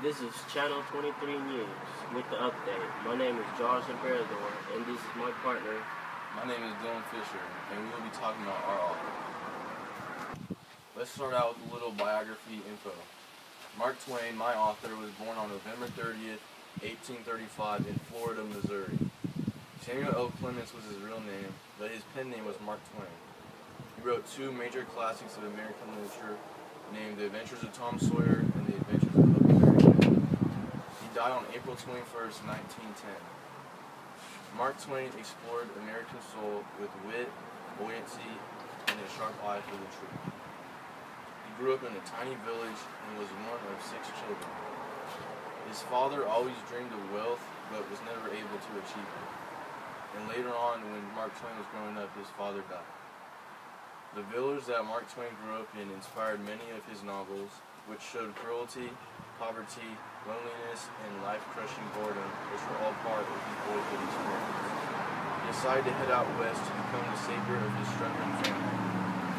This is Channel 23 News with the update. My name is Josh Emperador, and this is my partner. My name is Dylan Fisher, and we will be talking about our author. Let's start out with a little biography info. Mark Twain, my author, was born on November 30th, 1835 in Florida, Missouri. Samuel L. Clemens was his real name, but his pen name was Mark Twain. He wrote two major classics of American literature, named The Adventures of Tom Sawyer and The Adventures of Huckleberry Finn. He died on April 21st, 1910. Mark Twain explored American soul with wit, buoyancy, and a sharp eye for the truth. He grew up in a tiny village and was one of 6 children. His father always dreamed of wealth, but was never able to achieve it. And later on, when Mark Twain was growing up, his father died. The village that Mark Twain grew up in inspired many of his novels, which showed cruelty, poverty, loneliness, and life-crushing boredom, which were all part of his boyhood experience. He decided to head out west to become the savior of his struggling family.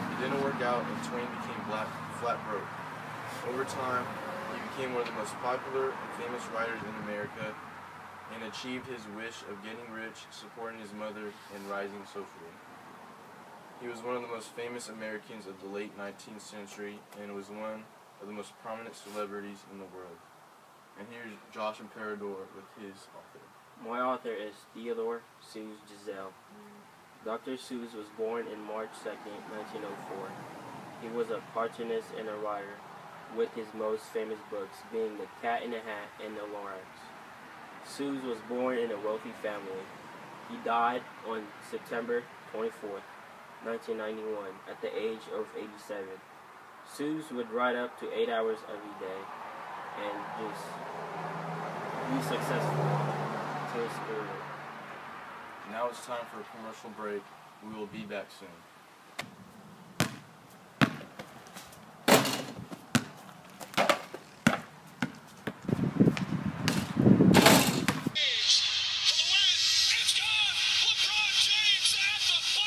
It didn't work out, and Twain became flat broke. Over time, he became one of the most popular and famous writers in America, and achieved his wish of getting rich, supporting his mother, and rising socially. He was one of the most famous Americans of the late 19th century and was one of the most prominent celebrities in the world. And here's Josh Emperador with his author. My author is Theodore Seuss Geisel. Dr. Seuss was born in March 2nd, 1904. He was a cartoonist and a writer, with his most famous books being The Cat in the Hat and The Lorax. Seuss was born in a wealthy family. He died on September 24th, 1991, at the age of 87. Seuss would write up to 8 hours every day and just be successful to his career. Now it's time for a commercial break. We will be back soon.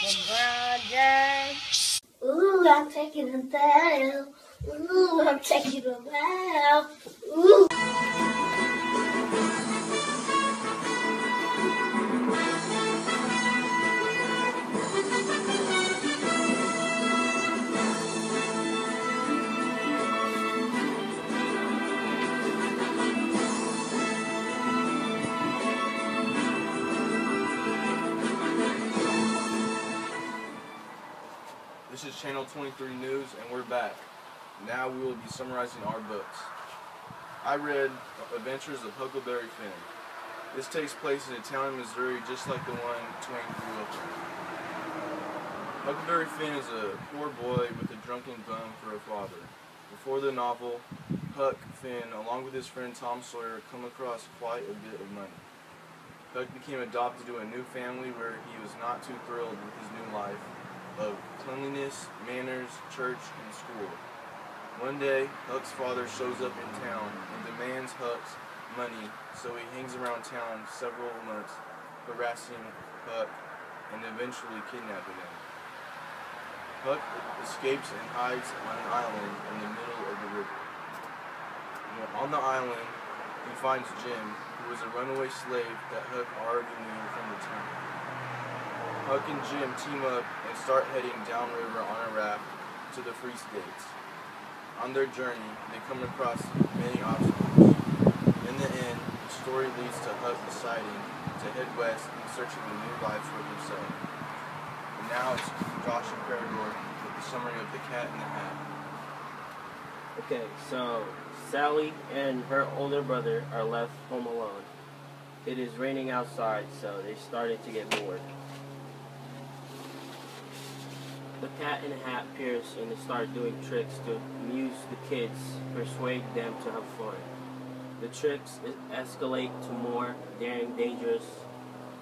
LeBron James. Ooh, I'm taking a bath. Ooh, I'm taking a bath. Ooh. This is Channel 23 News, and we're back. Now we will be summarizing our books. I read Adventures of Huckleberry Finn. This takes place in a town in Missouri just like the one Twain grew up in. Huckleberry Finn is a poor boy with a drunken bum for a father. Before the novel, Huck Finn, along with his friend Tom Sawyer, come across quite a bit of money. Huck became adopted to a new family where he was not too thrilled with his new life of cleanliness, manners, church, and school. One day, Huck's father shows up in town and demands Huck's money, so he hangs around town several months, harassing Huck and eventually kidnapping him. Huck escapes and hides on an island in the middle of the river. On the island, he finds Jim, who was a runaway slave that Huck already knew from the town. Huck and Jim team up and start heading downriver on a raft to the Free States. On their journey, they come across many obstacles. In the end, the story leads to Huck deciding to head west in search of a new life for himself. And now it's Josh Emperador with the summary of The Cat in the Hat. Okay, so Sally and her older brother are left home alone. It is raining outside, so they started to get bored. The Cat in the Hat appears and they start doing tricks to amuse the kids, persuade them to have fun. The tricks escalate to more daring, dangerous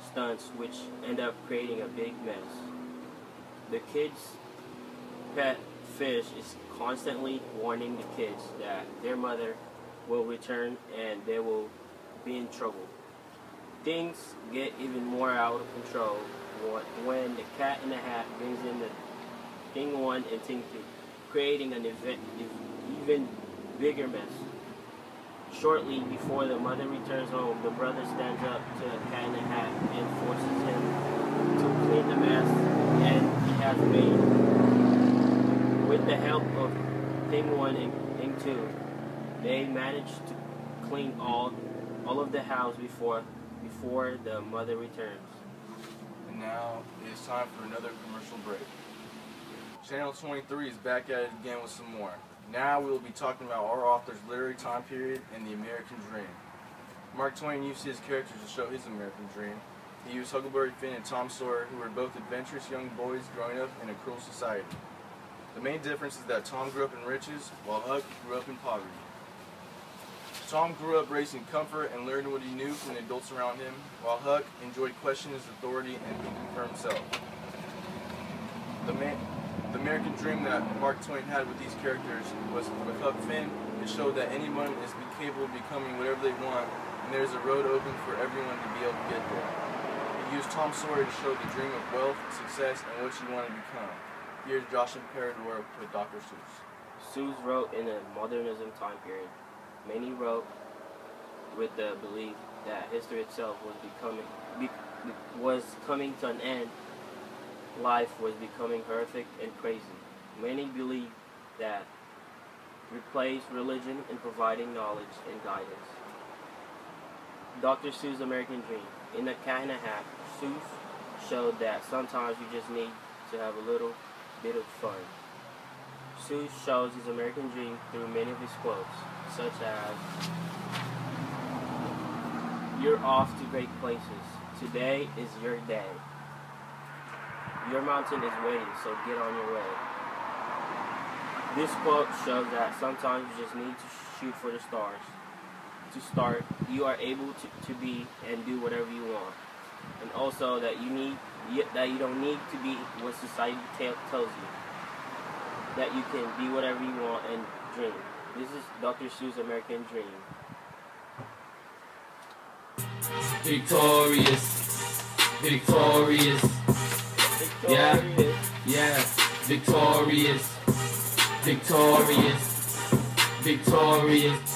stunts, which end up creating a big mess. The kids' pet fish is constantly warning the kids that their mother will return and they will be in trouble. Things get even more out of control when the Cat in the Hat brings in the Thing 1 and Thing 2, creating an even bigger mess. Shortly before the mother returns home, the brother stands up to Cat in the Hat and forces him to clean the mess and he has made. With the help of Thing 1 and Thing 2, they manage to clean all of the house before the mother returns. And now it is time for another commercial break. Channel 23 is back at it again with some more. Now we will be talking about our author's literary time period and the American dream. Mark Twain used his characters to show his American dream. He used Huckleberry Finn and Tom Sawyer, who were both adventurous young boys growing up in a cruel society. The main difference is that Tom grew up in riches, while Huck grew up in poverty. Tom grew up raised in comfort and learned what he knew from the adults around him, while Huck enjoyed questioning his authority and thinking for himself. The American dream that Mark Twain had with these characters was with Huck Finn. It showed that anyone is capable of becoming whatever they want, and there's a road open for everyone to be able to get there. He used Tom Sawyer to show the dream of wealth, success, and what you want to become. Here's Josh Imperador with Dr. Seuss. Seuss wrote in a modernism time period. Many wrote with the belief that history itself was coming to an end. Life was becoming horrific and crazy. Many believed that replaced religion in providing knowledge and guidance. Dr. Seuss' American Dream. In The Cat in the Hat, Seuss showed that sometimes you just need to have a little bit of fun. Seuss shows his American dream through many of his quotes, such as, "You're off to great places. Today is your day. Your mountain is waiting, so get on your way." This quote shows that sometimes you just need to shoot for the stars. To start, you are able to be and do whatever you want. And also that you don't need to be what society tells you. That you can be whatever you want and dream. This is Dr. Seuss' American Dream. Victorious, victorious, yeah, victorious, victorious, victorious.